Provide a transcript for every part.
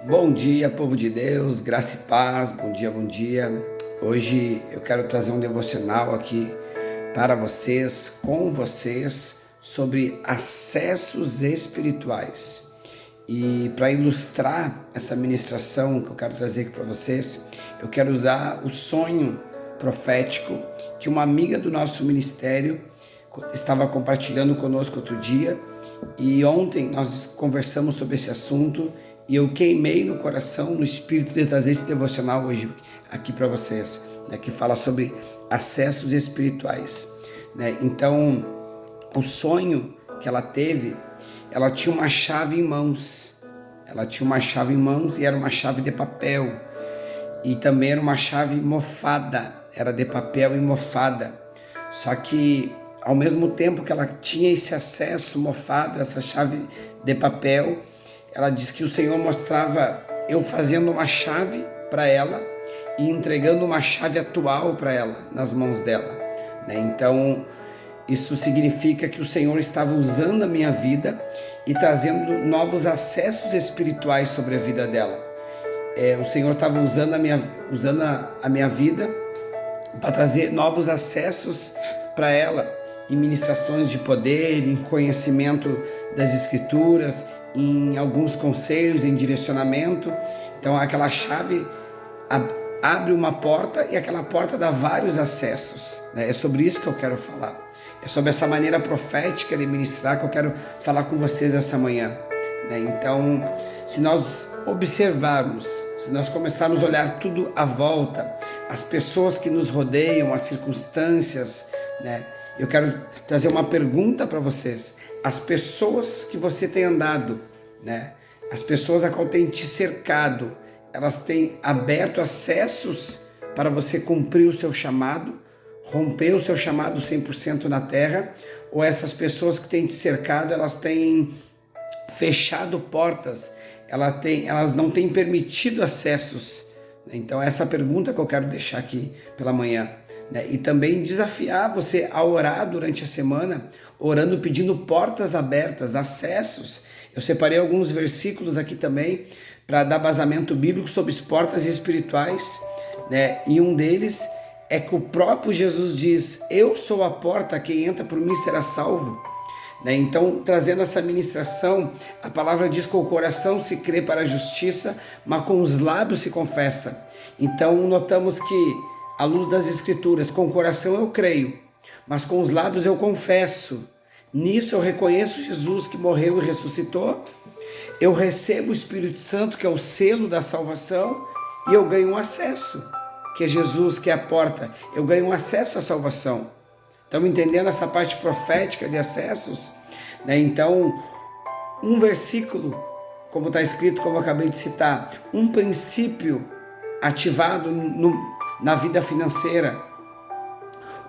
Bom dia, povo de Deus, graça e paz, bom dia, bom dia. Hoje eu quero trazer um devocional aqui para vocês, com vocês, sobre acessos espirituais. E para ilustrar essa ministração que eu quero trazer aqui para vocês, eu quero usar o sonho profético que uma amiga do nosso ministério estava compartilhando conosco outro dia. E ontem nós conversamos sobre esse assunto e eu queimei no coração, no espírito, de trazer esse devocional hoje aqui para vocês, que fala sobre acessos espirituais. Então, o sonho que ela teve, ela tinha uma chave em mãos. Ela tinha uma chave em mãos e era uma chave de papel. E também era uma chave mofada, era de papel e mofada. Só que ao mesmo tempo que ela tinha esse acesso mofado, essa chave de papel, ela disse que o Senhor mostrava eu fazendo uma chave para ela e entregando uma chave atual para ela, nas mãos dela. Então, isso significa que o Senhor estava usando a minha vida e trazendo novos acessos espirituais sobre a vida dela. O Senhor estava usando a minha vida para trazer novos acessos para ela, em ministrações de poder, em conhecimento das Escrituras, em alguns conselhos, em direcionamento. Então aquela chave abre uma porta e aquela porta dá vários acessos. É sobre isso que eu quero falar. É sobre essa maneira profética de ministrar que eu quero falar com vocês essa manhã. Então, se nós observarmos, se nós começarmos a olhar tudo à volta, as pessoas que nos rodeiam, as circunstâncias, eu quero trazer uma pergunta para vocês. As pessoas que você tem andado, as pessoas a qual tem te cercado, elas têm aberto acessos para você cumprir o seu chamado, romper o seu chamado 100% na terra, ou essas pessoas que têm te cercado, elas têm fechado portas, elas não têm permitido acessos. Então essa pergunta que eu quero deixar aqui pela manhã. E também desafiar você a orar durante a semana, orando, pedindo portas abertas, acessos. Eu separei alguns versículos aqui também para dar basamento bíblico sobre as portas espirituais, e um deles é que o próprio Jesus diz: eu sou a porta, quem entra por mim será salvo. Então, trazendo essa ministração, a palavra diz que o coração se crê para a justiça, mas com os lábios se confessa. Então, notamos que, à luz das Escrituras, com o coração eu creio, mas com os lábios eu confesso. Nisso eu reconheço Jesus que morreu e ressuscitou, eu recebo o Espírito Santo, que é o selo da salvação, e eu ganho um acesso, que é Jesus, que é a porta. Eu ganho um acesso à salvação. Estamos entendendo essa parte profética de acessos? Então, um versículo, como está escrito, como eu acabei de citar, um princípio ativado na vida financeira,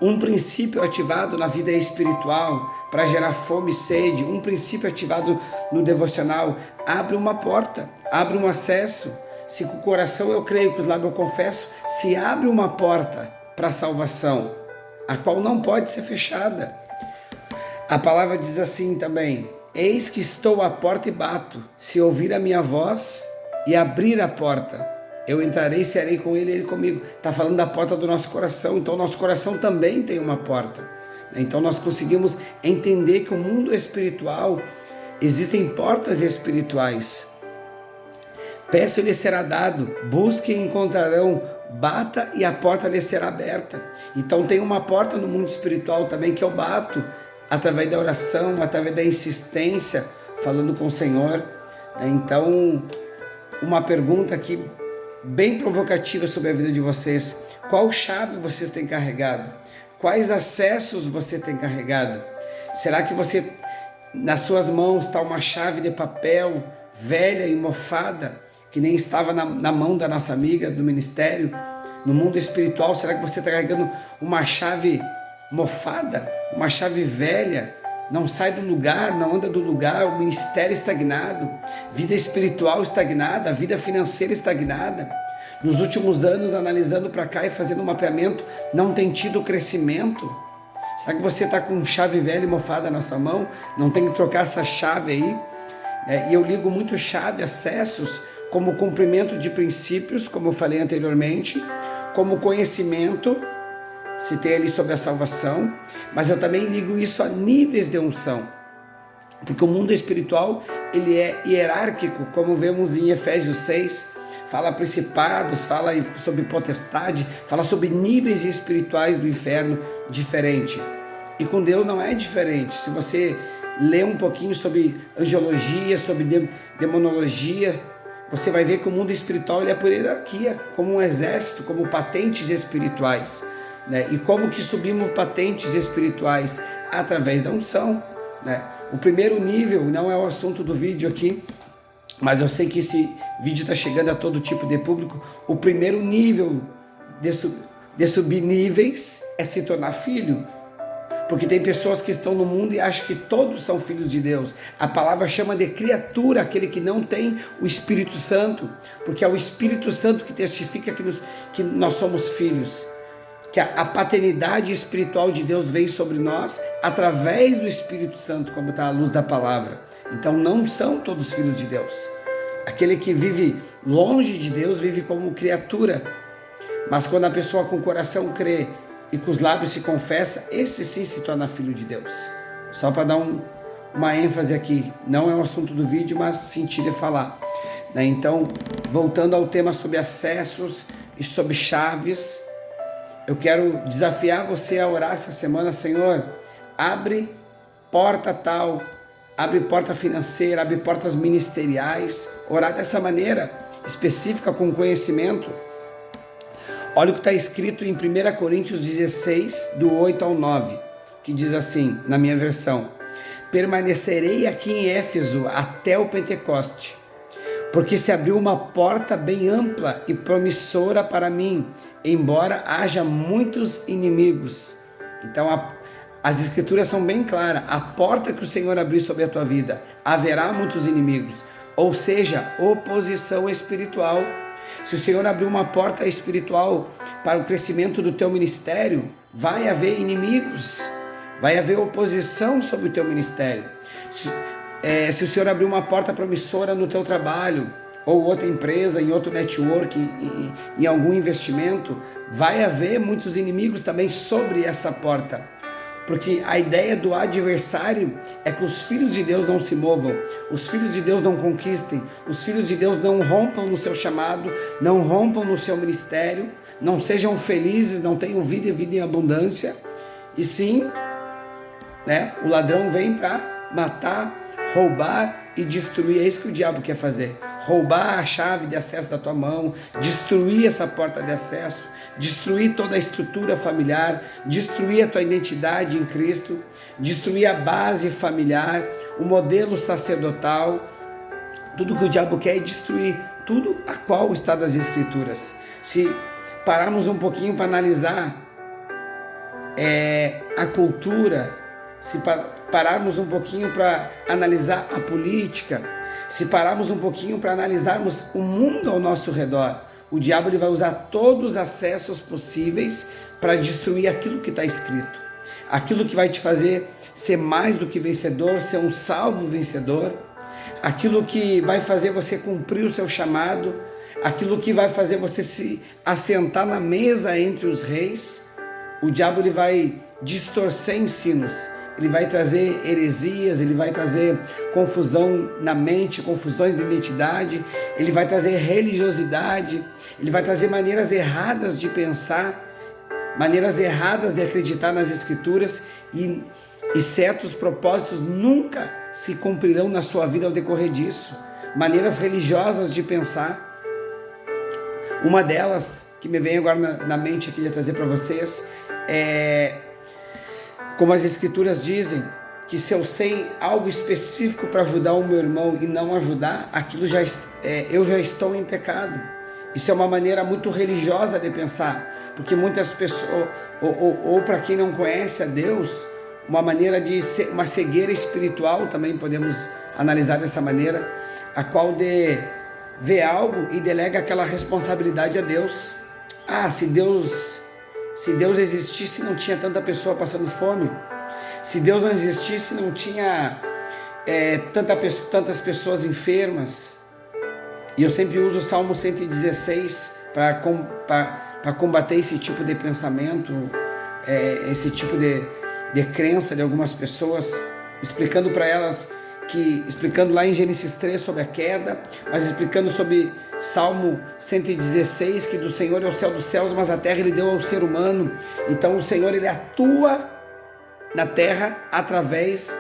um princípio ativado na vida espiritual para gerar fome e sede, um princípio ativado no devocional, abre uma porta, abre um acesso. Se com o coração eu creio, com os lábios eu confesso, se abre uma porta para a salvação, a qual não pode ser fechada. A palavra diz assim também: eis que estou à porta e bato, se ouvir a minha voz e abrir a porta, eu entrarei, serei com ele e ele comigo. Está falando da porta do nosso coração. Então nosso coração também tem uma porta. Então nós conseguimos entender que o mundo espiritual, existem portas espirituais. Peça e lhe será dado, busque e encontrarão, bata e a porta lhe será aberta. Então tem uma porta no mundo espiritual também que eu bato, através da oração, através da insistência, falando com o Senhor. Então, uma pergunta aqui bem provocativa sobre a vida de vocês: qual chave vocês têm carregado? Quais acessos você tem carregado? Será que nas suas mãos está uma chave de papel velha e mofada, que nem estava na mão da nossa amiga do ministério? No mundo espiritual, será que você está carregando uma chave mofada, uma chave velha, não sai do lugar, não anda do lugar, o ministério estagnado, vida espiritual estagnada, vida financeira estagnada? Nos últimos anos, analisando para cá e fazendo um mapeamento, não tem tido crescimento? Será que você está com chave velha e mofada na sua mão? Não tem que trocar essa chave aí? E eu ligo muito chave, acessos, como cumprimento de princípios, como eu falei anteriormente, como conhecimento, citei ali sobre a salvação, mas eu também ligo isso a níveis de unção, porque o mundo espiritual ele é hierárquico, como vemos em Efésios 6, fala principados, fala sobre potestade, fala sobre níveis espirituais do inferno diferente. E com Deus não é diferente. Se você lê um pouquinho sobre angiologia, sobre demonologia, você vai ver que o mundo espiritual ele é por hierarquia, como um exército, como patentes espirituais, né? E como que subimos patentes espirituais? Através da unção, né? O primeiro nível, não é o assunto do vídeo aqui, mas eu sei que esse vídeo está chegando a todo tipo de público. O primeiro nível de subir níveis é se tornar filho. Porque tem pessoas que estão no mundo e acham que todos são filhos de Deus. A palavra chama de criatura aquele que não tem o Espírito Santo, porque é o Espírito Santo que testifica que nós somos filhos, que a paternidade espiritual de Deus vem sobre nós através do Espírito Santo, como está à luz da palavra. Então não são todos filhos de Deus. Aquele que vive longe de Deus vive como criatura, mas quando a pessoa com o coração crê e com os lábios se confessa, esse sim se torna filho de Deus. Só para dar uma ênfase aqui, não é o assunto do vídeo, mas senti de falar, né? Então, voltando ao tema sobre acessos e sobre chaves, eu quero desafiar você a orar essa semana. Senhor, abre porta tal, abre porta financeira, abre portas ministeriais, orar dessa maneira específica, com conhecimento. Olha o que está escrito em 1 Coríntios 16, do 8 ao 9, que diz assim, na minha versão: permanecerei aqui em Éfeso até o Pentecoste, porque se abriu uma porta bem ampla e promissora para mim, embora haja muitos inimigos. Então as escrituras são bem claras, a porta que o Senhor abriu sobre a tua vida, haverá muitos inimigos, ou seja, oposição espiritual. Se o Senhor abrir uma porta espiritual para o crescimento do teu ministério, vai haver inimigos, vai haver oposição sobre o teu ministério. Se o Senhor abrir uma porta promissora no teu trabalho, ou outra empresa, em outro network, em algum investimento, vai haver muitos inimigos também sobre essa porta. Porque a ideia do adversário é que os filhos de Deus não se movam, os filhos de Deus não conquistem, os filhos de Deus não rompam no seu chamado, não rompam no seu ministério, não sejam felizes, não tenham vida e vida em abundância. E sim, né, o ladrão vem para matar, roubar e destruir. É isso que o diabo quer fazer: roubar a chave de acesso da tua mão, destruir essa porta de acesso, destruir toda a estrutura familiar, destruir a tua identidade em Cristo, destruir a base familiar, o modelo sacerdotal. Tudo que o diabo quer é destruir tudo a qual está das Escrituras. Se pararmos um pouquinho para analisar a cultura, se pararmos um pouquinho para analisar a política, se pararmos um pouquinho para analisarmos o mundo ao nosso redor, o diabo ele vai usar todos os acessos possíveis para destruir aquilo que está escrito, aquilo que vai te fazer ser mais do que vencedor, ser um salvo vencedor, aquilo que vai fazer você cumprir o seu chamado, aquilo que vai fazer você se assentar na mesa entre os reis. O diabo ele vai distorcer ensinos, ele vai trazer heresias, ele vai trazer confusão na mente, confusões de identidade, ele vai trazer religiosidade, ele vai trazer maneiras erradas de pensar, maneiras erradas de acreditar nas Escrituras, e certos propósitos nunca se cumprirão na sua vida ao decorrer disso. Maneiras religiosas de pensar. Uma delas que me vem agora na mente, que eu ia trazer para vocês, como as Escrituras dizem, que se eu sei algo específico para ajudar o meu irmão e não ajudar, aquilo eu já estou em pecado. Isso é uma maneira muito religiosa de pensar, porque muitas pessoas, ou para quem não conhece a Deus, uma maneira de uma cegueira espiritual, também podemos analisar dessa maneira, a qual de vê algo e delega aquela responsabilidade a Deus. Se Deus existisse, não tinha tanta pessoa passando fome. Se Deus não existisse, não tinha tantas pessoas enfermas. E eu sempre uso o Salmo 116 para combater esse tipo de pensamento, esse tipo de crença de algumas pessoas, explicando para elas explicando lá em Gênesis 3 sobre a queda, mas explicando sobre Salmo 116, que do Senhor é o céu dos céus, mas a terra Ele deu ao ser humano. Então o Senhor, Ele atua na terra através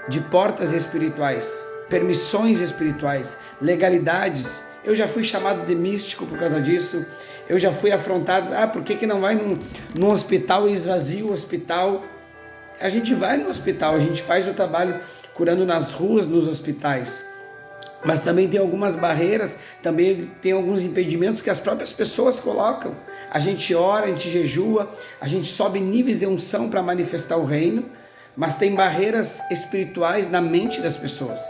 de portas espirituais, permissões espirituais, legalidades. Eu já fui chamado de místico por causa disso. Eu já fui afrontado, por que não vai num hospital e esvazia o hospital? A gente vai no hospital, a gente faz o trabalho curando nas ruas, nos hospitais. Mas também tem algumas barreiras, também tem alguns impedimentos que as próprias pessoas colocam. A gente ora, a gente jejua, a gente sobe níveis de unção para manifestar o reino, mas tem barreiras espirituais na mente das pessoas.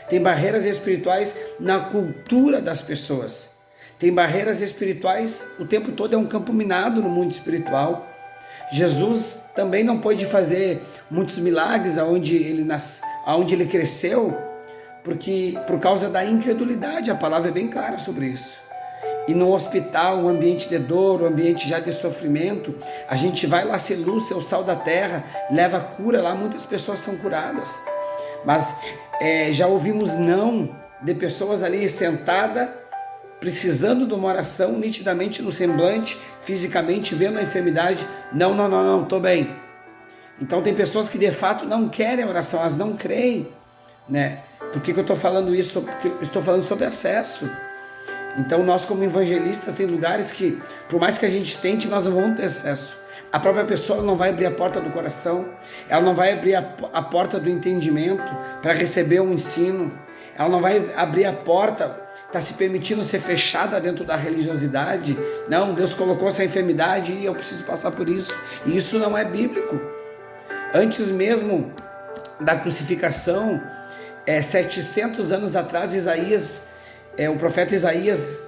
Tem barreiras espirituais na cultura das pessoas. Tem barreiras espirituais, o tempo todo é um campo minado no mundo espiritual. Jesus também não pôde fazer muitos milagres aonde ele cresceu, porque por causa da incredulidade. A palavra é bem clara sobre isso. E no hospital, um ambiente de dor, um ambiente já de sofrimento, a gente vai lá ser luz, ser o sal da terra, leva cura lá, muitas pessoas são curadas. Mas já ouvimos não de pessoas ali sentadas, precisando de uma oração, nitidamente no semblante, fisicamente, vendo a enfermidade. Não, estou bem. Então tem pessoas que de fato não querem a oração, elas não creem, né? Por que eu estou falando isso? Porque eu estou falando sobre acesso. Então nós como evangelistas tem lugares que, por mais que a gente tente, nós não vamos ter acesso. A própria pessoa não vai abrir a porta do coração, ela não vai abrir a porta do entendimento para receber um ensino, ela não vai abrir a porta, está se permitindo ser fechada dentro da religiosidade. Não, Deus colocou essa enfermidade e eu preciso passar por isso. E isso não é bíblico. Antes mesmo da crucificação, 700 anos atrás, o profeta Isaías,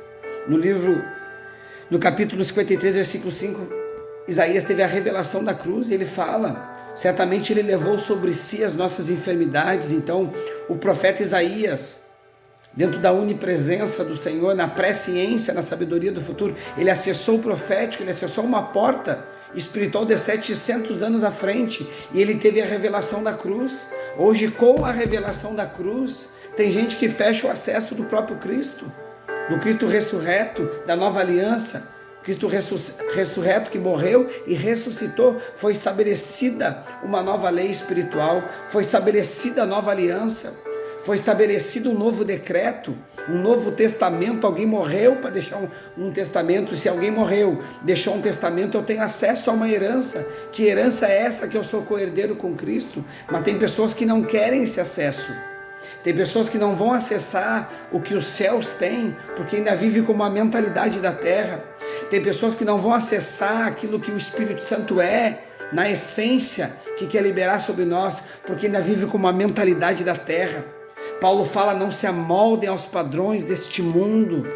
no capítulo 53, versículo 5, Isaías teve a revelação da cruz e ele fala, certamente ele levou sobre si as nossas enfermidades. Então o profeta Isaías, dentro da onipresença do Senhor, na presciência, na sabedoria do futuro, ele acessou o profético, ele acessou uma porta espiritual de 700 anos à frente, e ele teve a revelação da cruz. Hoje, com a revelação da cruz, tem gente que fecha o acesso do próprio Cristo, do Cristo ressurreto, da nova aliança. Cristo ressurreto que morreu e ressuscitou, foi estabelecida uma nova lei espiritual, foi estabelecida a nova aliança, foi estabelecido um novo decreto, um novo testamento. Alguém morreu para deixar um testamento. Se alguém morreu, deixou um testamento, eu tenho acesso a uma herança. Que herança é essa? Que eu sou co-herdeiro com Cristo. Mas tem pessoas que não querem esse acesso. Tem pessoas que não vão acessar o que os céus têm, porque ainda vivem com uma mentalidade da terra. Tem pessoas que não vão acessar aquilo que o Espírito Santo é, na essência, que quer liberar sobre nós, porque ainda vive com uma mentalidade da terra. Paulo fala, não se amoldem aos padrões deste mundo.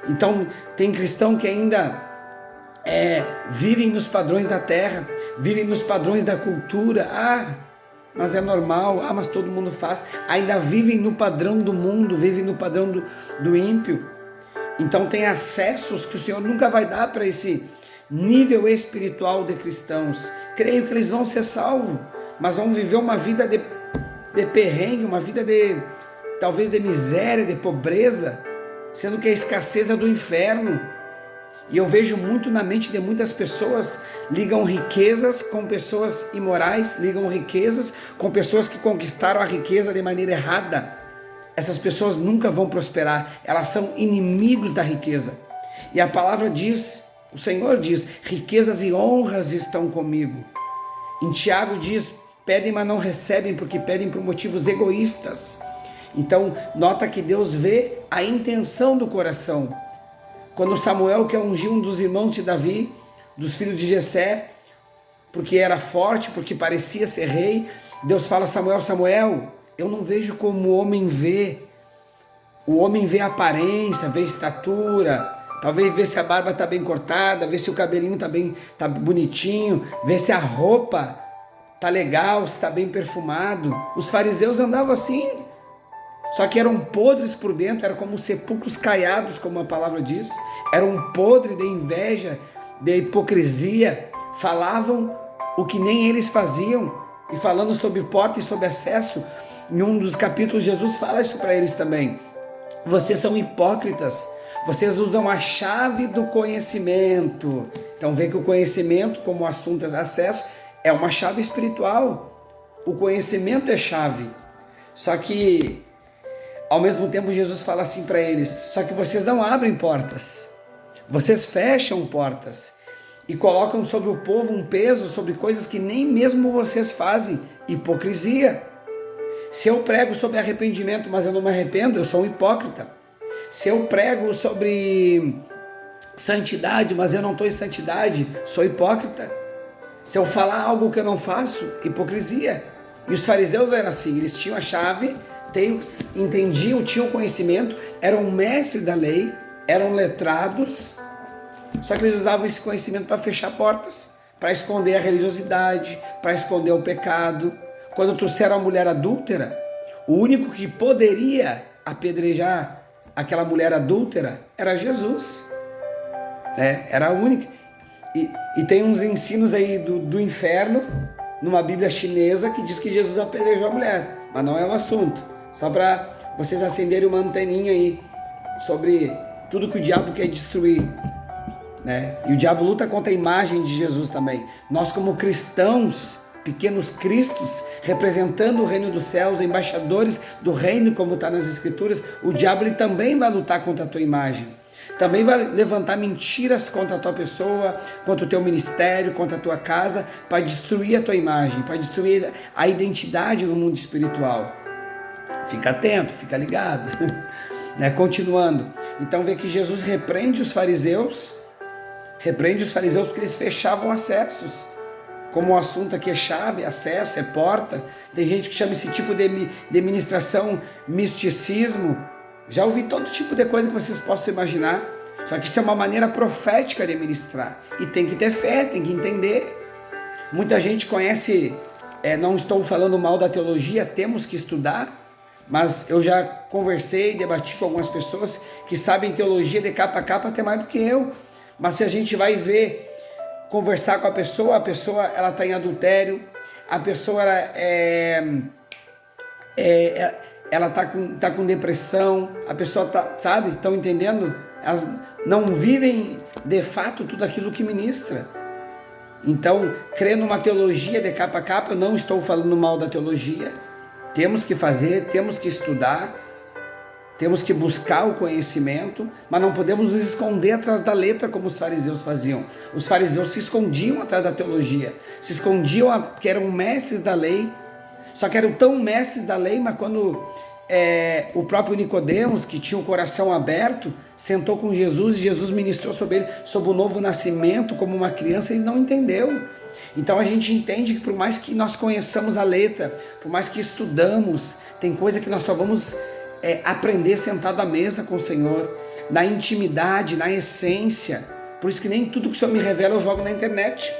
Então tem cristão que ainda vivem nos padrões da terra, vivem nos padrões da cultura. Mas é normal, mas todo mundo faz. Ainda vivem no padrão do mundo, vivem no padrão do ímpio. Então tem acessos que o Senhor nunca vai dar para esse nível espiritual de cristãos. Creio que eles vão ser salvos, mas vão viver uma vida de perrengue, uma vida talvez de miséria, de pobreza, sendo que a escassez é do inferno. E eu vejo muito na mente de muitas pessoas, ligam riquezas com pessoas imorais, ligam riquezas com pessoas que conquistaram a riqueza de maneira errada. Essas pessoas nunca vão prosperar, elas são inimigos da riqueza. E a palavra diz, o Senhor diz, riquezas e honras estão comigo. Em Tiago diz, pedem, mas não recebem, porque pedem por motivos egoístas. Então, nota que Deus vê a intenção do coração. Quando Samuel quer ungir um dos irmãos de Davi, dos filhos de Jessé, porque era forte, porque parecia ser rei, Deus fala, Samuel, eu não vejo como o homem vê. O homem vê a aparência, vê a estatura, talvez vê se a barba está bem cortada, vê se o cabelinho está bonitinho, vê se a roupa está legal, se está bem perfumado. Os fariseus andavam assim, só que eram podres por dentro, eram como sepulcros caiados, como a palavra diz, eram podres de inveja, de hipocrisia, falavam o que nem eles faziam, e falando sobre porta e sobre acesso, em um dos capítulos Jesus fala isso para eles também. Vocês são hipócritas, vocês usam a chave do conhecimento. Então vê que o conhecimento, como o assunto é acesso, é uma chave espiritual. O conhecimento é chave. Só que, ao mesmo tempo, Jesus fala assim para eles, só que vocês não abrem portas, vocês fecham portas e colocam sobre o povo um peso sobre coisas que nem mesmo vocês fazem, hipocrisia. Se eu prego sobre arrependimento, mas eu não me arrependo, eu sou um hipócrita. Se eu prego sobre santidade, mas eu não estou em santidade, sou hipócrita. Se eu falar algo que eu não faço, hipocrisia. E os fariseus eram assim, eles tinham a chave, entendiam, tinham conhecimento, eram mestres da lei, eram letrados, só que eles usavam esse conhecimento para fechar portas, para esconder a religiosidade, para esconder o pecado. Quando trouxeram a mulher adúltera, o único que poderia apedrejar aquela mulher adúltera era Jesus, era a única. E tem uns ensinos aí do inferno, numa Bíblia chinesa, que diz que Jesus apedrejou a mulher, mas não é o assunto, só para vocês acenderem uma anteninha aí, sobre tudo que o diabo quer destruir, E o diabo luta contra a imagem de Jesus também. Nós como cristãos, pequenos cristos, representando o reino dos céus, embaixadores do reino, como está nas escrituras, o diabo ele também vai lutar contra a tua imagem, também vai levantar mentiras contra a tua pessoa, contra o teu ministério, contra a tua casa, para destruir a tua imagem, para destruir a identidade no mundo espiritual. Fica atento, fica ligado. Continuando, então vê que Jesus repreende os fariseus porque eles fechavam acessos. Como o assunto aqui é chave, acesso, é porta, tem gente que chama esse tipo de ministração misticismo. Já ouvi todo tipo de coisa que vocês possam imaginar, só que isso é uma maneira profética de ministrar, e tem que ter fé, tem que entender. Muita gente conhece, não estou falando mal da teologia, temos que estudar, mas eu já conversei, debati com algumas pessoas que sabem teologia de capa a capa até mais do que eu, mas se a gente vai ver, conversar com a pessoa ela está em adultério, a pessoa ela tá com depressão, a pessoa sabe, estão entendendo? Elas não vivem de fato tudo aquilo que ministra. Então, crer numa teologia de capa a capa, eu não estou falando mal da teologia, temos que fazer, temos que estudar, temos que buscar o conhecimento, mas não podemos nos esconder atrás da letra como os fariseus faziam. Os fariseus se escondiam atrás da teologia, se escondiam porque eram mestres da lei, só que eram tão mestres da lei, mas quando o próprio Nicodemos, que tinha o coração aberto, sentou com Jesus e Jesus ministrou sobre ele, sobre o novo nascimento como uma criança, ele não entendeu. Então a gente entende que por mais que nós conheçamos a letra, por mais que estudamos, tem coisa que nós só vamos aprender sentado à mesa com o Senhor, na intimidade, na essência. Por isso que nem tudo que o Senhor me revela eu jogo na internet.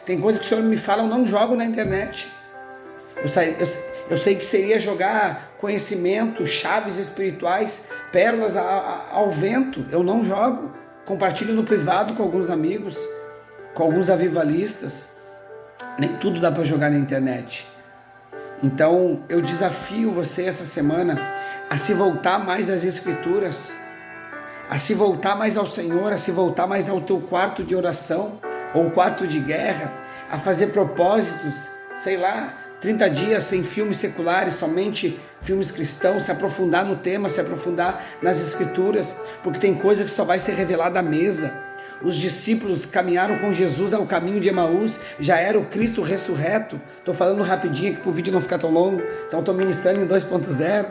Tem coisa que o Senhor me fala, eu não jogo na internet. Eu sei que seria jogar conhecimento, chaves espirituais, pérolas ao vento. Eu não jogo. Compartilho no privado com alguns amigos, com alguns avivalistas. Nem tudo dá para jogar na internet. Então eu desafio você essa semana a se voltar mais às Escrituras, a se voltar mais ao Senhor, a se voltar mais ao teu quarto de oração ou quarto de guerra, a fazer propósitos, 30 dias sem filmes seculares, somente filmes cristãos, se aprofundar no tema, se aprofundar nas Escrituras, porque tem coisa que só vai ser revelada à mesa. Os discípulos caminharam com Jesus ao caminho de Emaús, já era o Cristo ressurreto. Estou falando rapidinho aqui para o vídeo não ficar tão longo, então estou ministrando em 2.0.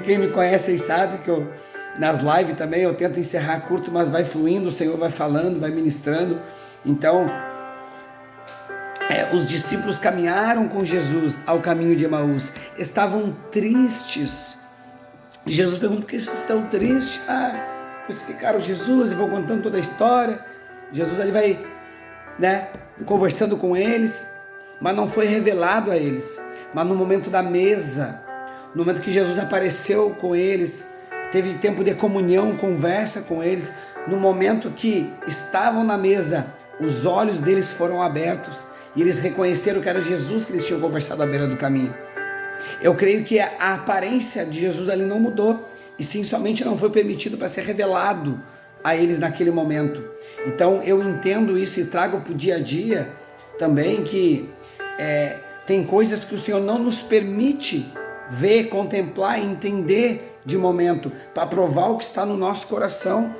Quem me conhece aí sabe que nas lives também eu tento encerrar curto, mas vai fluindo, o Senhor vai falando, vai ministrando. Então, os discípulos caminharam com Jesus ao caminho de Emaús, estavam tristes. E Jesus pergunta: por que vocês estão tristes? Crucificaram Jesus, e vou contando toda a história. Jesus ali vai conversando com eles, mas não foi revelado a eles. Mas no momento da mesa, no momento que Jesus apareceu com eles, teve tempo de comunhão, conversa com eles, no momento que estavam na mesa, os olhos deles foram abertos e eles reconheceram que era Jesus que eles tinham conversado à beira do caminho. Eu creio que a aparência de Jesus ali não mudou, e sim, somente não foi permitido para ser revelado a eles naquele momento. Então eu entendo isso e trago para o dia a dia também que tem coisas que o Senhor não nos permite ver, contemplar e entender de momento, para provar o que está no nosso coração.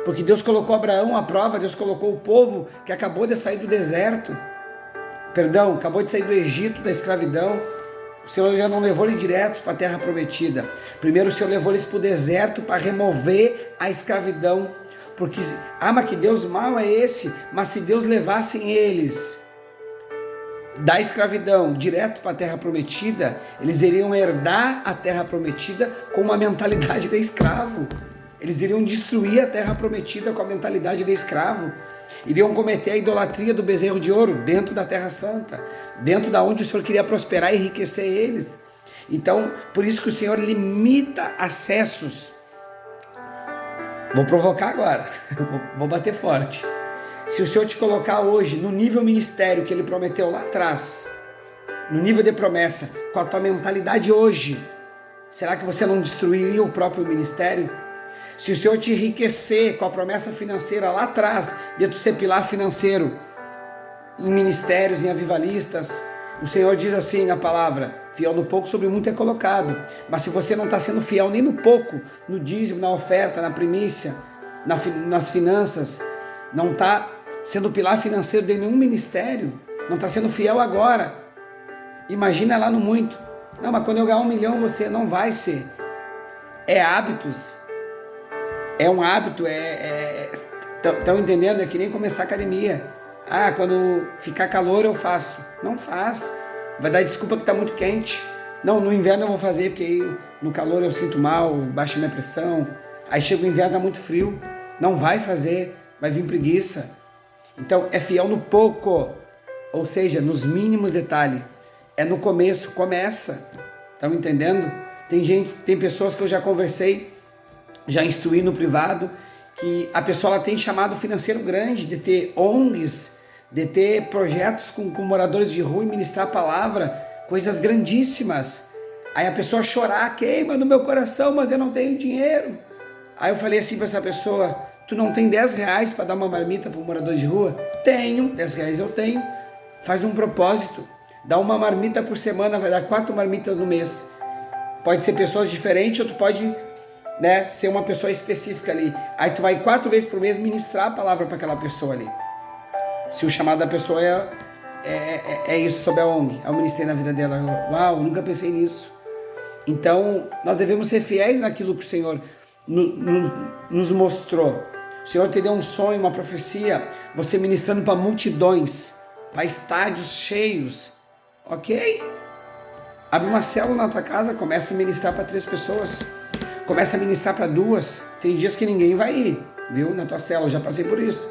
Porque Deus colocou Abraão à prova, Deus colocou o povo que acabou de sair do deserto, acabou de sair do Egito, da escravidão. O Senhor já não levou eles direto para a terra prometida. Primeiro o Senhor levou eles para o deserto para remover a escravidão. Porque, mas que Deus mau é esse? Mas se Deus levassem eles da escravidão direto para a terra prometida, eles iriam herdar a terra prometida com uma mentalidade de escravo. Eles iriam destruir a terra prometida com a mentalidade de escravo. Iriam cometer a idolatria do bezerro de ouro dentro da terra santa, dentro da onde o Senhor queria prosperar e enriquecer eles. Então, por isso que o Senhor limita acessos. Vou provocar agora, vou bater forte. Se o Senhor te colocar hoje no nível ministério que Ele prometeu lá atrás, no nível de promessa, com a tua mentalidade hoje, será que você não destruiria o próprio ministério? Se o Senhor te enriquecer com a promessa financeira lá atrás, de tu ser pilar financeiro em ministérios, em avivalistas, o Senhor diz assim na palavra: fiel no pouco, sobre muito é colocado. Mas se você não está sendo fiel nem no pouco, no dízimo, na oferta, na primícia, nas finanças, não está sendo pilar financeiro de nenhum ministério, não está sendo fiel agora, imagina lá no muito. Não, mas quando eu ganhar 1 milhão, você não vai ser. É hábitos. É um hábito, estão entendendo? É que nem começar a academia. Quando ficar calor eu faço. Não faz. Vai dar desculpa que está muito quente. Não, no inverno eu vou fazer, porque aí no calor eu sinto mal, baixa minha pressão. Aí chega o inverno, está muito frio. Não vai fazer, vai vir preguiça. Então é fiel no pouco, ou seja, nos mínimos detalhes. É no começo, começa. Estão entendendo? Tem pessoas que eu já conversei, já instruí no privado, que a pessoa tem chamado financeiro grande, de ter ONGs, de ter projetos com moradores de rua e ministrar a palavra, coisas grandíssimas. Aí a pessoa chorar, queima no meu coração, mas eu não tenho dinheiro. Aí eu falei assim para essa pessoa: tu não tem 10 reais para dar uma marmita para um morador de rua? Tenho, 10 reais eu tenho. Faz um propósito, dá uma marmita por semana, vai dar 4 marmitas no mês. Pode ser pessoas diferentes, ou tu pode ser uma pessoa específica ali. Aí tu vai 4 vezes por mês ministrar a palavra para aquela pessoa ali. Se o chamado da pessoa é isso, sobre a ONG, é o ministério na vida dela. Uau, nunca pensei nisso. Então, nós devemos ser fiéis naquilo que o Senhor nos mostrou. O Senhor te deu um sonho, uma profecia, você ministrando para multidões, para estádios cheios, ok? Abre uma célula na tua casa, começa a ministrar para 3 pessoas. Começa a ministrar para 2. Tem dias que ninguém vai ir, viu? Na tua célula, eu já passei por isso.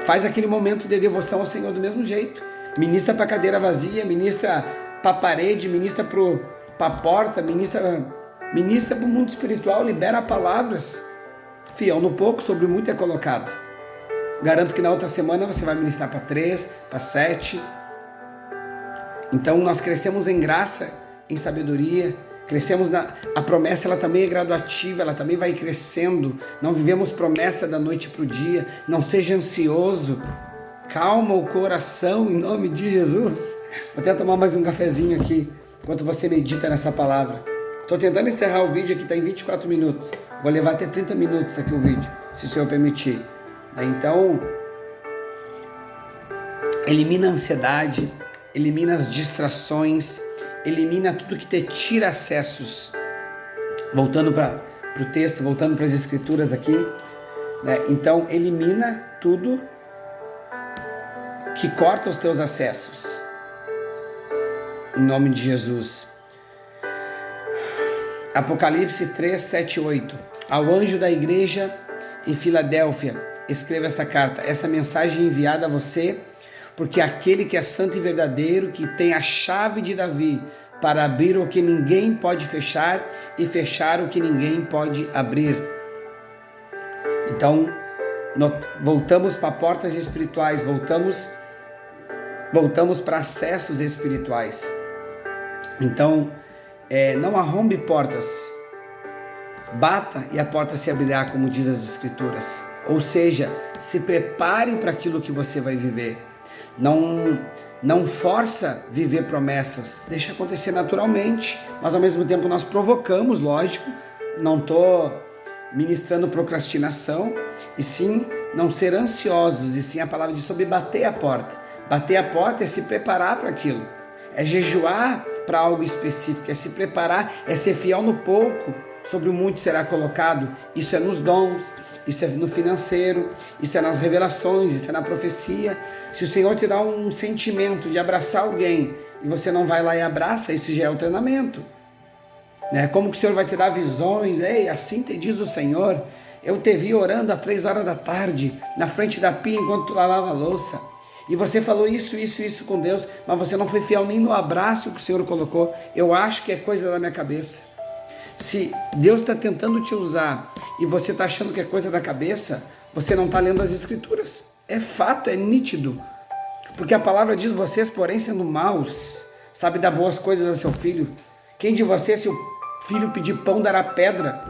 Faz aquele momento de devoção ao Senhor do mesmo jeito. Ministra para a cadeira vazia, ministra para a parede, ministra para a porta, ministra para o mundo espiritual, libera palavras. Fiel no pouco, sobre muito é colocado. Garanto que na outra semana você vai ministrar para 3, para 7. Então nós crescemos em graça, em sabedoria. Crescemos a promessa, ela também é graduativa, ela também vai crescendo. Não vivemos promessa da noite para o dia. Não seja ansioso. Calma o coração em nome de Jesus. Vou até tomar mais um cafezinho aqui enquanto você medita nessa palavra. Estou tentando encerrar o vídeo aqui, está em 24 minutos. Vou levar até 30 minutos aqui o vídeo, se o Senhor permitir. Então, elimina a ansiedade, elimina as distrações, elimina tudo que te tira acessos. Voltando para o texto, voltando para as escrituras aqui, então elimina tudo que corta os teus acessos, em nome de Jesus. Apocalipse 3, 7, 8. Ao anjo da igreja em Filadélfia, escreva esta carta, essa mensagem enviada a você, porque aquele que é santo e verdadeiro, que tem a chave de Davi, para abrir o que ninguém pode fechar e fechar o que ninguém pode abrir. Então, voltamos para portas espirituais, voltamos para acessos espirituais. Então, não arrombe portas, bata e a porta se abrirá, como diz as Escrituras. Ou seja, se prepare para aquilo que você vai viver. Não força viver promessas, deixa acontecer naturalmente, mas ao mesmo tempo nós provocamos, lógico. Não estou ministrando procrastinação, e sim não ser ansiosos, e sim a palavra diz sobre bater a porta. Bater a porta é se preparar para aquilo, é jejuar para algo específico, é se preparar, é ser fiel no pouco, sobre o muito será colocado. Isso é nos dons, isso é no financeiro, isso é nas revelações, isso é na profecia. Se o Senhor te dá um sentimento de abraçar alguém e você não vai lá e abraça, isso já é o treinamento. Como que o Senhor vai te dar visões? Ei, assim te diz o Senhor, eu te vi orando às 3 horas da tarde, na frente da pia enquanto tu lavava a louça, e você falou isso com Deus, mas você não foi fiel nem no abraço que o Senhor colocou. Eu acho que é coisa da minha cabeça. Se Deus está tentando te usar e você está achando que é coisa da cabeça, você não está lendo as Escrituras. É fato, é nítido. Porque a palavra diz: vocês, porém, sendo maus, sabe dar boas coisas a seu filho. Quem de vocês, se o filho pedir pão, dará pedra?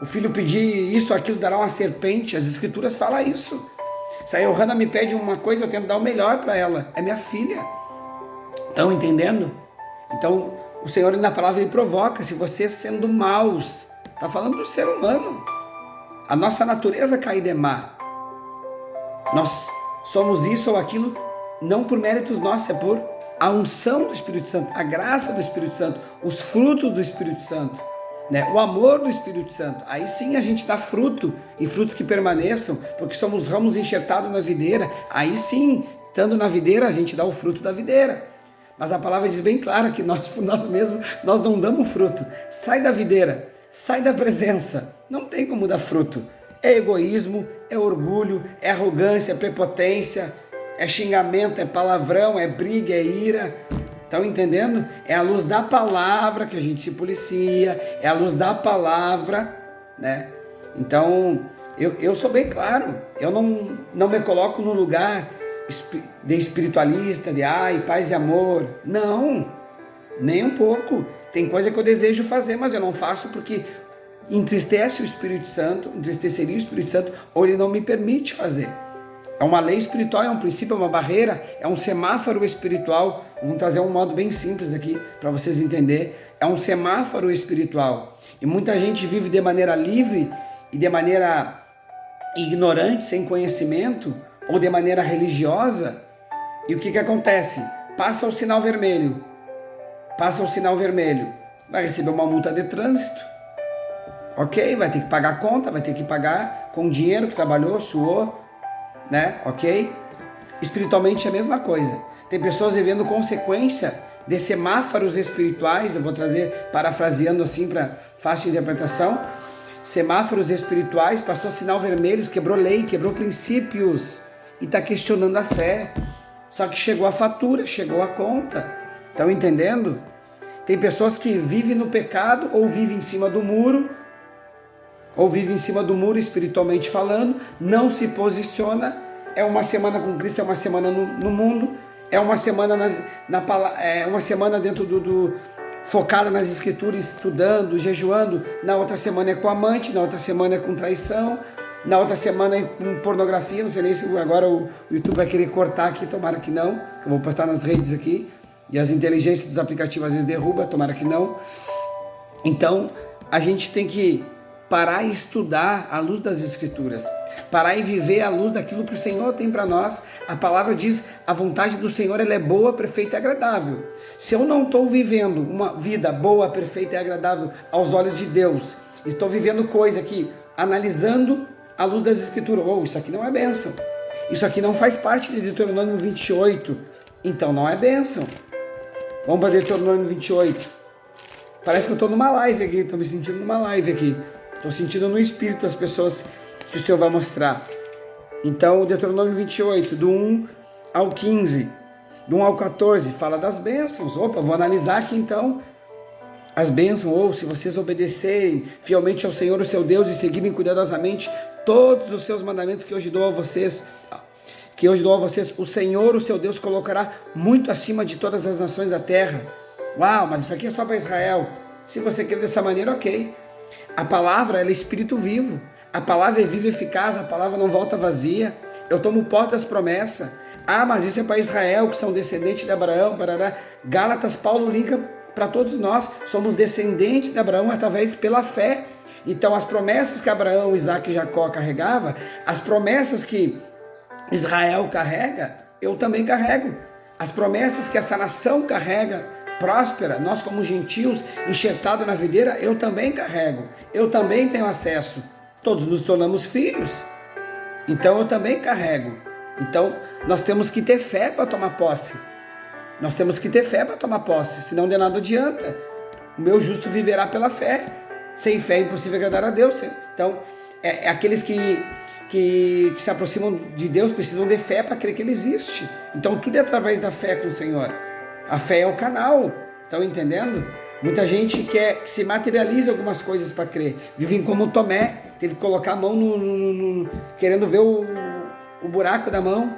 O filho pedir isso, aquilo, dará uma serpente? As Escrituras falam isso. Se a Johanna me pede uma coisa, eu tento dar o melhor para ela. É minha filha. Estão entendendo? Então, o Senhor na palavra ele provoca: se vocês sendo maus, está falando do ser humano. A nossa natureza caída é má. Nós somos isso ou aquilo, não por méritos nossos, é por a unção do Espírito Santo, a graça do Espírito Santo, os frutos do Espírito Santo, o amor do Espírito Santo. Aí sim a gente dá fruto, e frutos que permaneçam, porque somos ramos enxertados na videira. Aí sim, estando na videira, a gente dá o fruto da videira. Mas a palavra diz bem clara que nós, por nós mesmos, nós não damos fruto. Sai da videira, sai da presença, não tem como dar fruto. É egoísmo, é orgulho, é arrogância, é prepotência, é xingamento, é palavrão, é briga, é ira. Estão entendendo? É a luz da palavra que a gente se policia, é a luz da palavra, Então, eu sou bem claro, eu não me coloco no lugar de espiritualista, de paz e amor. Não, nem um pouco. Tem coisa que eu desejo fazer, mas eu não faço porque entristece o Espírito Santo, entristeceria o Espírito Santo, ou ele não me permite fazer. É uma lei espiritual, é um princípio, é uma barreira, é um semáforo espiritual. Vamos trazer um modo bem simples aqui para vocês entenderem. É um semáforo espiritual. E muita gente vive de maneira livre e de maneira ignorante, sem conhecimento, ou de maneira religiosa. E o que acontece? Passa o sinal vermelho. Vai receber uma multa de trânsito. Ok? Vai ter que pagar a conta, vai ter que pagar com dinheiro que trabalhou, suou. Ok? Espiritualmente é a mesma coisa. Tem pessoas vivendo consequência de semáforos espirituais. Eu vou trazer, parafraseando assim para fácil interpretação. Semáforos espirituais, passou sinal vermelho, quebrou lei, quebrou princípios e está questionando a fé. Só que chegou a fatura, chegou a conta. Estão entendendo? Tem pessoas que vivem no pecado ou vivem em cima do muro, espiritualmente falando, não se posiciona. É uma semana com Cristo, é uma semana no mundo, é uma semana uma semana dentro focada nas Escrituras, estudando, jejuando. Na outra semana é com amante, na outra semana é com traição, na outra semana é com pornografia. Não sei nem se agora o YouTube vai querer cortar aqui, tomara que não, que eu vou postar nas redes aqui, e as inteligências dos aplicativos às vezes derrubam, tomara que não. Então, a gente tem que parar e estudar à luz das Escrituras, parar e viver à luz daquilo que o Senhor tem para nós. A palavra diz: a vontade do Senhor ela é boa, perfeita e agradável. Se eu não estou vivendo uma vida boa, perfeita e agradável aos olhos de Deus, e estou vivendo coisa aqui, analisando à luz das Escrituras, isso aqui não é bênção, isso aqui não faz parte de Deuteronômio 28, então não é bênção. Vamos para Deuteronômio 28. Parece que eu estou numa live aqui, estou me sentindo numa live aqui. Estou sentindo no Espírito as pessoas que o Senhor vai mostrar. Então, Deuteronômio 28, do 1 ao 15. Do 1 ao 14 fala das bênçãos. Opa, vou analisar aqui então as bênçãos. Ou se vocês obedecerem fielmente ao Senhor, o seu Deus, e seguirem cuidadosamente todos os seus mandamentos que hoje dou a vocês, o Senhor, o seu Deus, colocará muito acima de todas as nações da terra. Uau, mas isso aqui é só para Israel. Se você quer dessa maneira, ok. A palavra, ela é espírito vivo. A palavra é viva e eficaz, a palavra não volta vazia. Eu tomo posse das promessas. Ah, mas isso é para Israel, que são descendentes de Abraão, parará. Gálatas, Paulo liga para todos nós. Somos descendentes de Abraão através pela fé. Então, as promessas que Abraão, Isaac e Jacó carregava, as promessas que Israel carrega, eu também carrego. As promessas que essa nação carrega, próspera, nós como gentios, enxertados na videira, eu também carrego. Eu também tenho acesso. Todos nos tornamos filhos. Então eu também carrego. Então nós temos que ter fé para tomar posse. Nós temos que ter fé para tomar posse, senão de nada adianta. O meu justo viverá pela fé. Sem fé é impossível agradar a Deus. Então, aqueles que se aproximam de Deus precisam de fé para crer que Ele existe. Então tudo é através da fé com o Senhor. A fé é o canal. Estão entendendo? Muita gente quer que se materialize algumas coisas para crer. Vivem como Tomé. Teve que colocar a mão querendo ver o buraco da mão,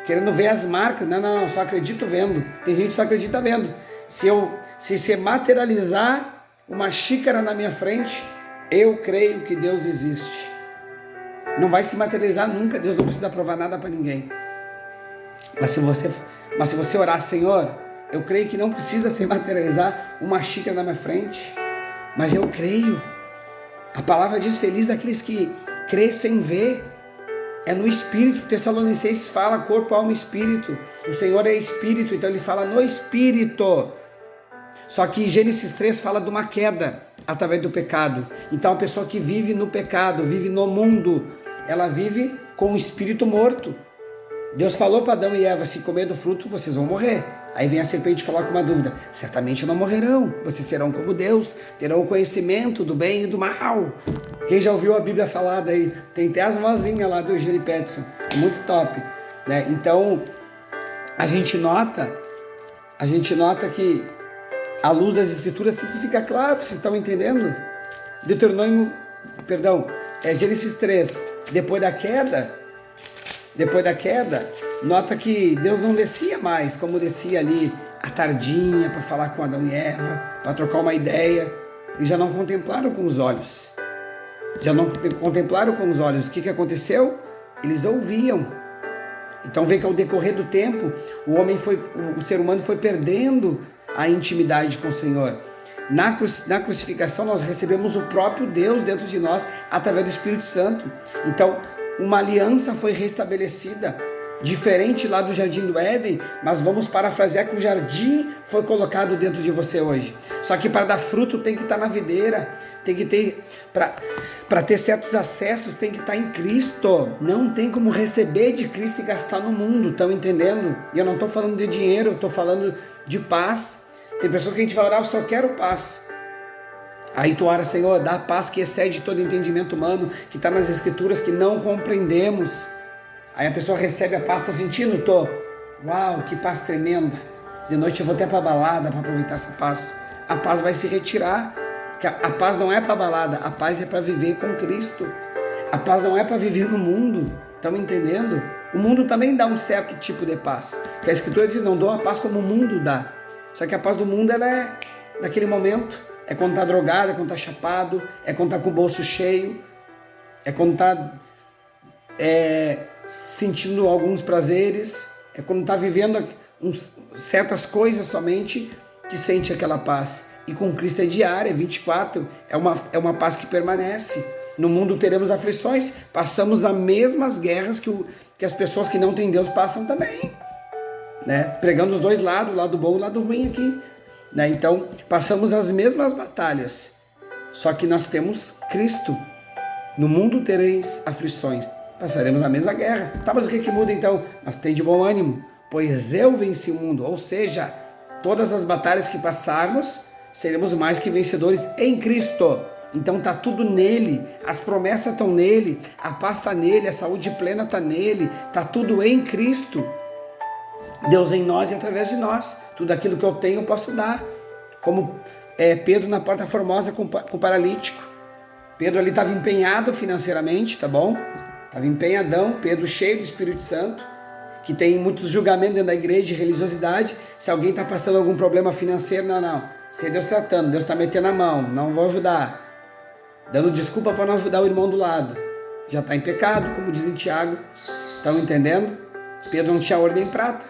querendo ver as marcas. Não, só acredito vendo. Tem gente que só acredita vendo. Se materializar uma xícara na minha frente, eu creio que Deus existe. Não vai se materializar nunca. Deus não precisa provar nada para ninguém. Mas se você orar, Senhor, eu creio que não precisa se materializar uma xícara na minha frente, mas eu creio. A palavra diz: feliz aqueles que crê sem ver. É no Espírito. Tessalonicenses fala corpo, alma e Espírito. O Senhor é Espírito, então Ele fala no Espírito. Só que Gênesis 3 fala de uma queda através do pecado. Então a pessoa que vive no pecado, vive no mundo, ela vive com o espírito morto. Deus falou para Adão e Eva: se comer do fruto, vocês vão morrer. Aí vem a serpente e coloca uma dúvida: certamente não morrerão, vocês serão como Deus, terão o conhecimento do bem e do mal. Quem já ouviu a Bíblia falada aí? Tem até as vozinhas lá do Eugênio Peterson, muito top, né? Então a gente nota que à luz das Escrituras tudo fica claro. Vocês estão entendendo? Gênesis 3, depois da queda, nota que Deus não descia mais como descia ali à tardinha para falar com Adão e Eva, para trocar uma ideia. Eles já não contemplaram com os olhos. O que aconteceu? Eles ouviam. Então vê que ao decorrer do tempo, o ser humano foi perdendo a intimidade com o Senhor. Na crucificação nós recebemos o próprio Deus dentro de nós através do Espírito Santo. Então uma aliança foi restabelecida, diferente lá do Jardim do Éden, mas vamos parafrasear que o jardim foi colocado dentro de você hoje. Só que para dar fruto tem que estar na videira, tem que ter, para ter certos acessos tem que estar em Cristo. Não tem como receber de Cristo e gastar no mundo, estão entendendo? E eu não estou falando de dinheiro, eu estou falando de paz. Tem pessoas que a gente vai orar: eu só quero paz. Aí tu ora: Senhor, dá a paz que excede todo entendimento humano, que está nas Escrituras, que não compreendemos. Aí a pessoa recebe a paz, está sentindo? Uau, que paz tremenda. De noite eu vou até para a balada para aproveitar essa paz. A paz vai se retirar. A paz não é para a balada, a paz é para viver com Cristo. A paz não é para viver no mundo. Estão entendendo? O mundo também dá um certo tipo de paz. Que a Escritura diz: não dou a paz como o mundo dá. Só que a paz do mundo, ela é naquele momento. É quando está drogado, é quando está chapado, é quando está com o bolso cheio, é quando está sentindo alguns prazeres, é quando está vivendo certas coisas somente que sente aquela paz. E com Cristo é diária, é 24, é uma paz que permanece. No mundo teremos aflições, passamos as mesmas guerras que as pessoas que não têm Deus passam também, né? Pregando os dois lados, o lado bom e o lado ruim aqui. Então passamos as mesmas batalhas, só que nós temos Cristo. No mundo tereis aflições, passaremos a mesma guerra. Mas o que muda então? Mas tem de bom ânimo, pois eu venci o mundo. Ou seja, todas as batalhas que passarmos, seremos mais que vencedores em Cristo. Então está tudo nele, as promessas estão nele, a paz está nele, a saúde plena está nele, está tudo em Cristo. Deus em nós e através de nós. Tudo aquilo que eu tenho eu posso dar. Como Pedro na Porta Formosa com o paralítico. Pedro ali estava empenhado financeiramente, tá bom? Estava empenhadão. Pedro cheio do Espírito Santo, que tem muitos julgamentos dentro da igreja de religiosidade. Se alguém está passando algum problema financeiro, não. Se Deus tratando, Deus está metendo a mão, não vou ajudar. Dando desculpa para não ajudar o irmão do lado. Já está em pecado, como diz em Tiago. Estão entendendo? Pedro não tinha ouro nem prata,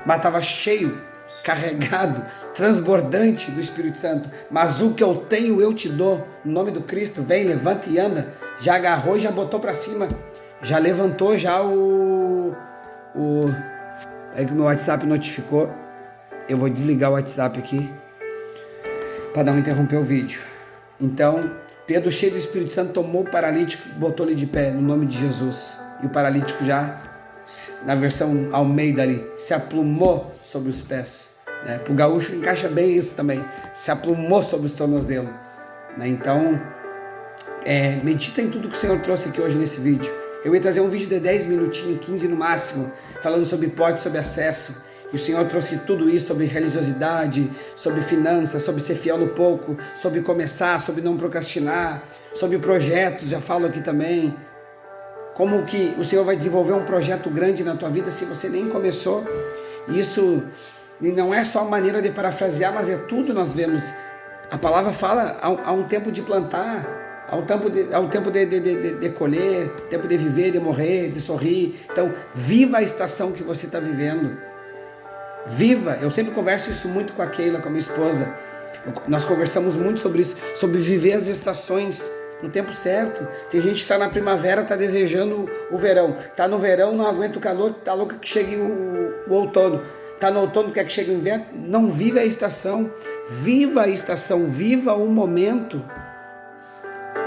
mas estava cheio, carregado, transbordante do Espírito Santo. Mas o que eu tenho eu te dou, no nome do Cristo. Vem, levanta e anda. Já agarrou e já botou para cima, já levantou já aí que o meu WhatsApp notificou. Eu vou desligar o WhatsApp aqui para não interromper o vídeo. Então Pedro, cheio do Espírito Santo, tomou o paralítico, botou ele de pé no nome de Jesus, e o paralítico já, na versão Almeida ali, se aplumou sobre os pés, né? Para o gaúcho encaixa bem isso também, se aplumou sobre os tornozelos, né? Então medita em tudo que o Senhor trouxe aqui hoje nesse vídeo. Eu ia trazer um vídeo de 10 minutinhos, 15 no máximo, falando sobre porte, sobre acesso. E o Senhor trouxe tudo isso sobre religiosidade, sobre finanças, sobre ser fiel no pouco, sobre começar, sobre não procrastinar, sobre projetos, já falo aqui também. Como que o Senhor vai desenvolver um projeto grande na tua vida se você nem começou. Isso não é só maneira de parafrasear, mas é tudo nós vemos. A palavra fala há um tempo de plantar, há um tempo de colher, tempo de viver, de morrer, de sorrir. Então, viva a estação que você está vivendo. Viva, eu sempre converso isso muito com a Keila, com a minha esposa. Nós conversamos muito sobre isso, sobre viver as estações no tempo certo. Tem gente que está na primavera, está desejando o verão. Está no verão, não aguenta o calor, está louca que chegue o outono. Está no outono, quer que chegue o inverno. Não vive a estação. Viva a estação, viva o momento.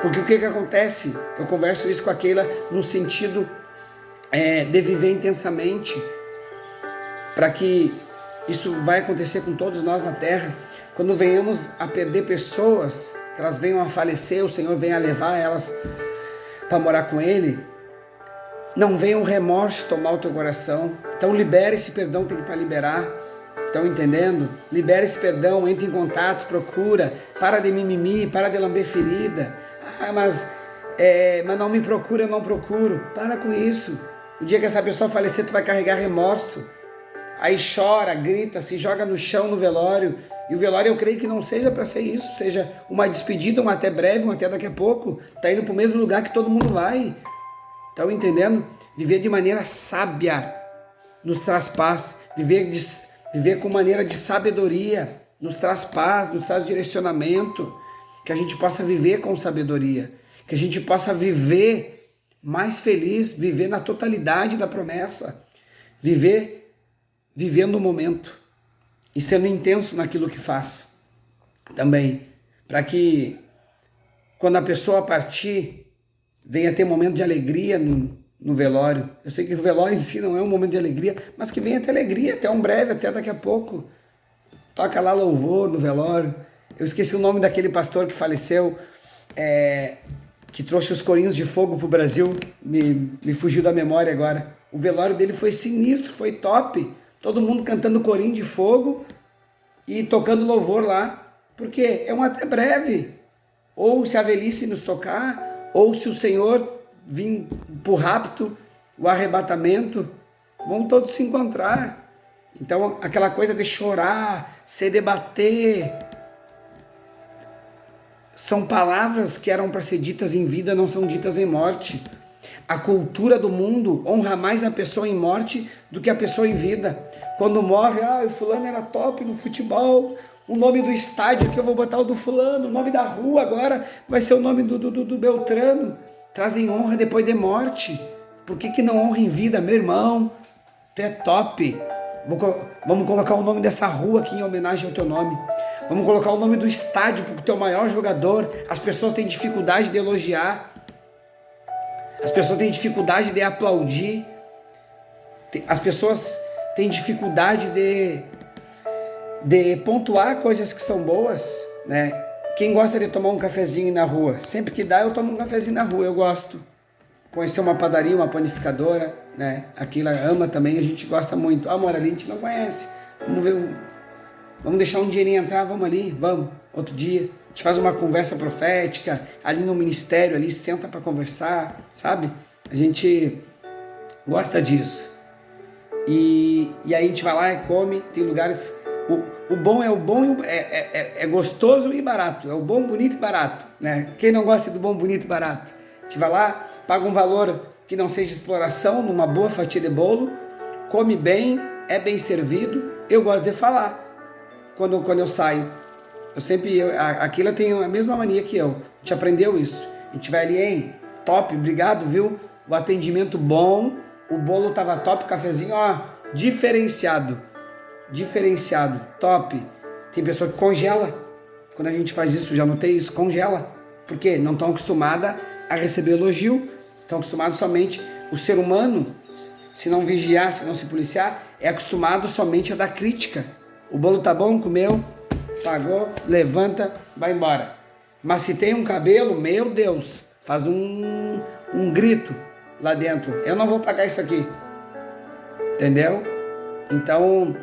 Porque o que acontece? Eu converso isso com a Keila no sentido de viver intensamente. Para que isso vai acontecer com todos nós na terra. Quando venhamos a perder pessoas, que elas venham a falecer, o Senhor venha a levar elas para morar com Ele, não venha um remorso tomar o teu coração. Então libera esse perdão, tem para liberar. Estão entendendo? Libera esse perdão, entre em contato, procura, para de mimimi, para de lamber ferida. Mas não me procura, eu não procuro. Para com isso. O dia que essa pessoa falecer, tu vai carregar remorso. Aí chora, grita, se joga no chão no velório. E o velório eu creio que não seja para ser isso, seja uma despedida, uma até breve, uma até daqui a pouco. Está indo para o mesmo lugar que todo mundo vai. Estão entendendo? Viver de maneira sábia nos traz paz. Viver com maneira de sabedoria nos traz paz, nos traz direcionamento. Que a gente possa viver com sabedoria. Que a gente possa viver mais feliz, viver na totalidade da promessa. Vivendo o momento e sendo intenso naquilo que faz também, para que quando a pessoa partir venha ter momento de alegria no velório. Eu sei que o velório em si não é um momento de alegria, mas que venha ter alegria até um breve, até daqui a pouco. Toca lá louvor no velório. Eu esqueci o nome daquele pastor que faleceu, que trouxe os corinhos de fogo para o Brasil, me fugiu da memória agora. O velório dele foi sinistro, foi top. Todo mundo cantando corinho de fogo e tocando louvor lá. Porque é um até breve. Ou se a velhice nos tocar, ou se o Senhor vir por rapto, o arrebatamento, vão todos se encontrar. Então aquela coisa de chorar, se debater, são palavras que eram para ser ditas em vida, não são ditas em morte. A cultura do mundo honra mais a pessoa em morte do que a pessoa em vida. Quando morre, o fulano era top no futebol, o nome do estádio que eu vou botar o do fulano, o nome da rua agora vai ser o nome do Beltrano. Trazem honra depois de morte. Por que não honra em vida? Meu irmão, tu é top. Vamos colocar o nome dessa rua aqui em homenagem ao teu nome. Vamos colocar o nome do estádio porque o teu maior jogador. As pessoas têm dificuldade de elogiar. As pessoas têm dificuldade de aplaudir. As pessoas têm dificuldade de pontuar coisas que são boas, né? Quem gosta de tomar um cafezinho na rua? Sempre que dá eu tomo um cafezinho na rua, eu gosto. conhecer uma padaria, uma panificadora, né? Aqui ela ama também, a gente gosta muito. Ah, mora ali, a gente não conhece. Vamos ver, vamos deixar um dinheirinho entrar, vamos ali, vamos, outro dia. A gente faz uma conversa profética, ali no ministério, ali senta para conversar, sabe? A gente gosta disso. E aí a gente vai lá e come, tem lugares... O bom é o bom, é gostoso e barato, é o bom, bonito e barato, né? Quem não gosta do bom, bonito e barato? A gente vai lá, paga um valor que não seja exploração, numa boa fatia de bolo, come bem, é bem servido. Eu gosto de falar quando eu saio. Aquilo tem a mesma mania que eu. A gente aprendeu isso. A gente vai ali, hein? Top, obrigado, viu? O atendimento bom, o bolo tava top, o cafezinho, ó, diferenciado, top. Tem pessoa que congela. Quando a gente faz isso, já notei isso, congela. Por quê? Não estão acostumadas a receber elogio. Estão acostumados somente... O ser humano, se não vigiar, se não se policiar, é acostumado somente a dar crítica. O bolo tá bom, comeu, pagou, levanta, vai embora. Mas se tem um cabelo, meu Deus, faz um grito lá dentro. Eu não vou pagar isso aqui. Entendeu? Então,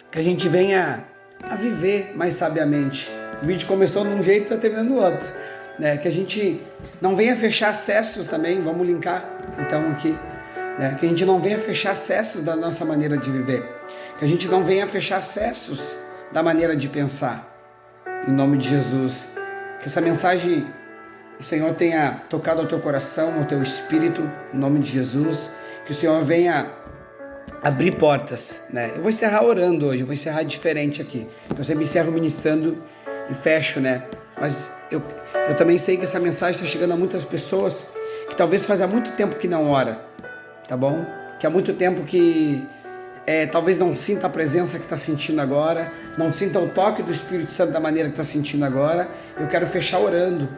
que a gente venha a viver mais sabiamente. O vídeo começou num jeito e está terminando no outro. Né? Que a gente não venha fechar acessos também, vamos linkar então aqui. Né? Que a gente não venha fechar acessos da nossa maneira de viver. Que a gente não venha fechar acessos da maneira de pensar. Em nome de Jesus. Que essa mensagem o Senhor tenha tocado ao teu coração, ao teu espírito, em nome de Jesus. Que o Senhor venha abrir portas, né? Eu vou encerrar orando hoje, eu vou encerrar diferente aqui. Eu sempre encerro ministrando e fecho, né? Mas eu também sei que essa mensagem está chegando a muitas pessoas que talvez faz há muito tempo que não ora, tá bom? Que há muito tempo que talvez não sinta a presença que está sentindo agora, não sinta o toque do Espírito Santo da maneira que está sentindo agora. Eu quero fechar orando,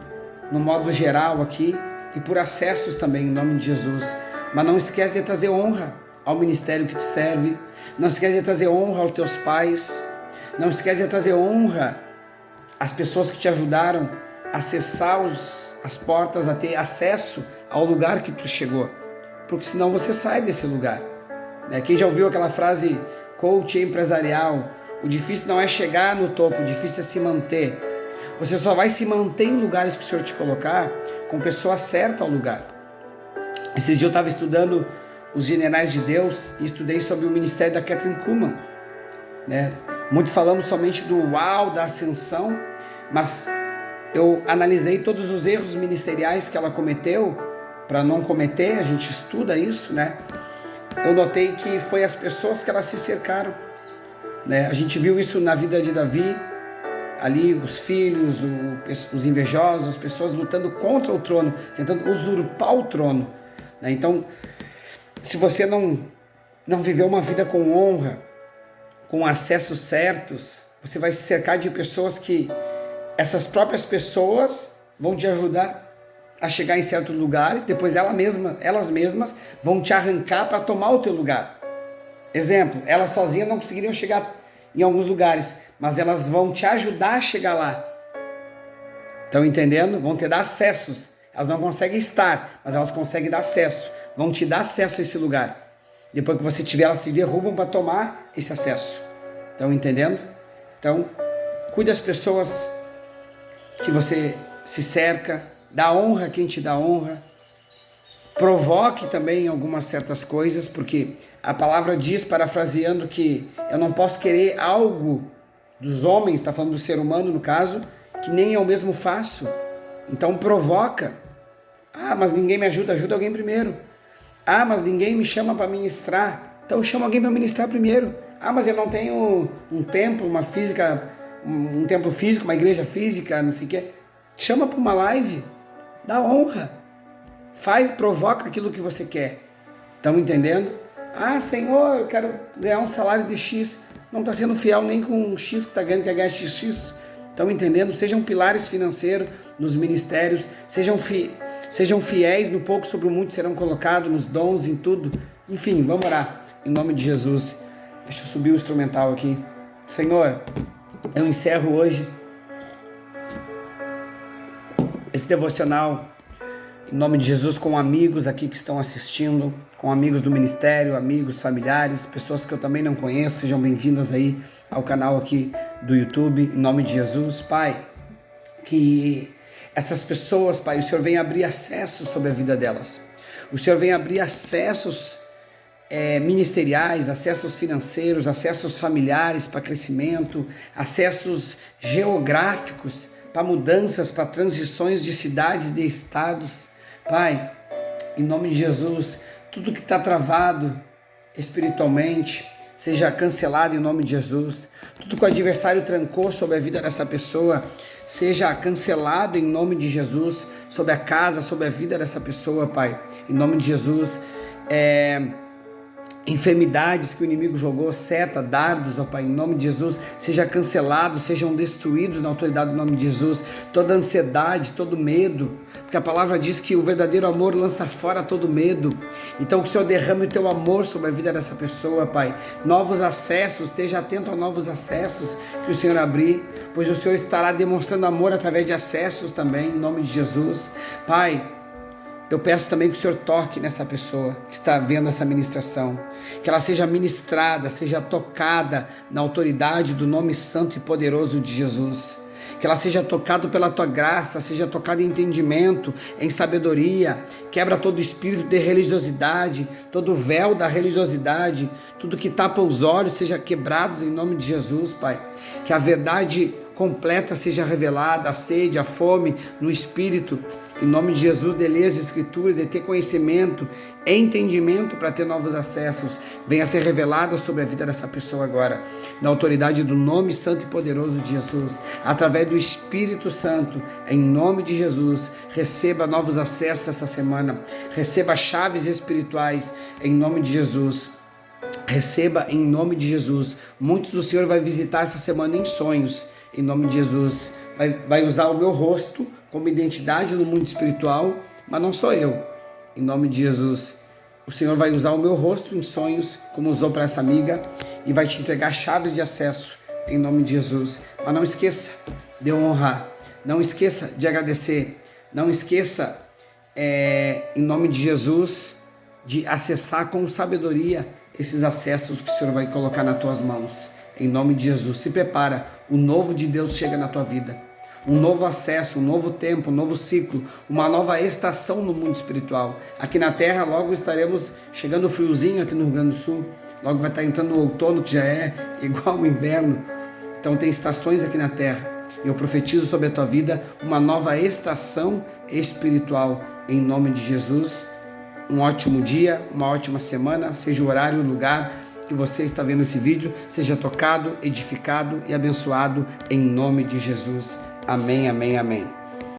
no modo geral aqui, e por acessos também, em nome de Jesus. Mas não esquece de trazer honra ao ministério que tu serve, não esquece de trazer honra aos teus pais, não esquece de trazer honra às pessoas que te ajudaram a acessar as portas, a ter acesso ao lugar que tu chegou, porque senão você sai desse lugar. Quem já ouviu aquela frase coach empresarial, o difícil não é chegar no topo, o difícil é se manter. Você só vai se manter em lugares que o Senhor te colocar com pessoa certa ao lugar. Esse dia eu estava estudando os Generais de Deus e estudei sobre o ministério da Kathryn Kuhlman, né? Muito falamos somente do uau, da ascensão, mas eu analisei todos os erros ministeriais que ela cometeu, para não cometer, a gente estuda isso, né? Eu notei que foi as pessoas que elas se cercaram, né? A gente viu isso na vida de Davi, ali os filhos, os invejosos, as pessoas lutando contra o trono, tentando usurpar o trono, né? Então, se você não viver uma vida com honra, com acessos certos, você vai se cercar de pessoas que essas próprias pessoas vão te ajudar a chegar em certos lugares, depois elas mesmas vão te arrancar para tomar o teu lugar. Exemplo, elas sozinhas não conseguiriam chegar em alguns lugares, mas elas vão te ajudar a chegar lá. Estão entendendo? Vão te dar acessos. Elas não conseguem estar, mas elas conseguem dar acesso. Vão te dar acesso a esse lugar. Depois que você tiver, elas se derrubam para tomar esse acesso. Estão entendendo? Então, cuide das pessoas que você se cerca, dá honra a quem te dá honra. Provoque também algumas certas coisas, porque a palavra diz, parafraseando, que eu não posso querer algo dos homens, está falando do ser humano no caso, que nem eu mesmo faço. Então provoca. Ah, mas ninguém me ajuda, ajuda alguém primeiro. Ah, mas ninguém me chama para ministrar. Então chama alguém para ministrar primeiro. Ah, mas eu não tenho um templo, um templo físico, uma igreja física, não sei o quê. Chama para uma live. Dá honra. Provoca aquilo que você quer. Estão entendendo? Ah, Senhor, eu quero ganhar um salário de X. Não está sendo fiel nem com um X que está ganhando, quer ganhar XX. Estão entendendo? Sejam pilares financeiros nos ministérios. Sejam fiéis no pouco, sobre o muito serão colocados, nos dons, em tudo. Enfim, vamos orar. Em nome de Jesus. Deixa eu subir o instrumental aqui. Senhor, eu encerro hoje esse devocional. Em em nome de Jesus, com amigos aqui que estão assistindo, com amigos do ministério, amigos, familiares, pessoas que eu também não conheço, sejam bem-vindas aí ao canal aqui do YouTube, em nome de Jesus. Pai, que essas pessoas, Pai, o Senhor venha abrir acessos sobre a vida delas, o Senhor venha abrir acessos ministeriais, acessos financeiros, acessos familiares para crescimento, acessos geográficos para mudanças, para transições de cidades, de estados. Pai, em nome de Jesus, tudo que está travado espiritualmente seja cancelado em nome de Jesus. Tudo que o adversário trancou sobre a vida dessa pessoa seja cancelado em nome de Jesus, sobre a casa, sobre a vida dessa pessoa, Pai, em nome de Jesus. Enfermidades que o inimigo jogou, seta, dardos, ó Pai, em nome de Jesus, seja cancelado, sejam destruídos na autoridade do nome de Jesus. Toda ansiedade, todo medo, porque a palavra diz que o verdadeiro amor lança fora todo medo. Então que o Senhor derrame o teu amor sobre a vida dessa pessoa, Pai. Novos acessos, esteja atento a novos acessos que o Senhor abrir, pois o Senhor estará demonstrando amor através de acessos também, em nome de Jesus. Pai, eu peço também que o Senhor toque nessa pessoa que está vendo essa ministração, que ela seja ministrada, seja tocada na autoridade do nome santo e poderoso de Jesus, que ela seja tocada pela Tua graça, seja tocada em entendimento, em sabedoria. Quebra todo espírito de religiosidade, todo véu da religiosidade, tudo que tapa os olhos seja quebrado em nome de Jesus, Pai. Que a verdade completa seja revelada, a sede, a fome no Espírito, em nome de Jesus, de ler as Escrituras, de ter conhecimento, entendimento para ter novos acessos, venha ser revelado sobre a vida dessa pessoa agora, na autoridade do nome santo e poderoso de Jesus, através do Espírito Santo, em nome de Jesus. Receba novos acessos essa semana, receba chaves espirituais, em nome de Jesus. Receba em nome de Jesus. Muitos o Senhor vai visitar essa semana em sonhos, em nome de Jesus. Vai usar o meu rosto como identidade no mundo espiritual, mas não sou eu, em nome de Jesus. O Senhor vai usar o meu rosto em sonhos, como usou para essa amiga, e vai te entregar chaves de acesso, em nome de Jesus. Mas não esqueça de honrar, não esqueça de agradecer, não esqueça, em nome de Jesus, de acessar com sabedoria esses acessos que o Senhor vai colocar nas tuas mãos. Em nome de Jesus, se prepara, o novo de Deus chega na tua vida. Um novo acesso, um novo tempo, um novo ciclo, uma nova estação no mundo espiritual. Aqui na terra logo estaremos chegando o friozinho aqui no Rio Grande do Sul, logo vai estar entrando o outono, que já é igual ao inverno. Então tem estações aqui na terra. Eu profetizo sobre a tua vida uma nova estação espiritual, em nome de Jesus. Um ótimo dia, uma ótima semana, seja o horário, o lugar que você está vendo esse vídeo, seja tocado, edificado e abençoado em nome de Jesus. Amém, amém, amém.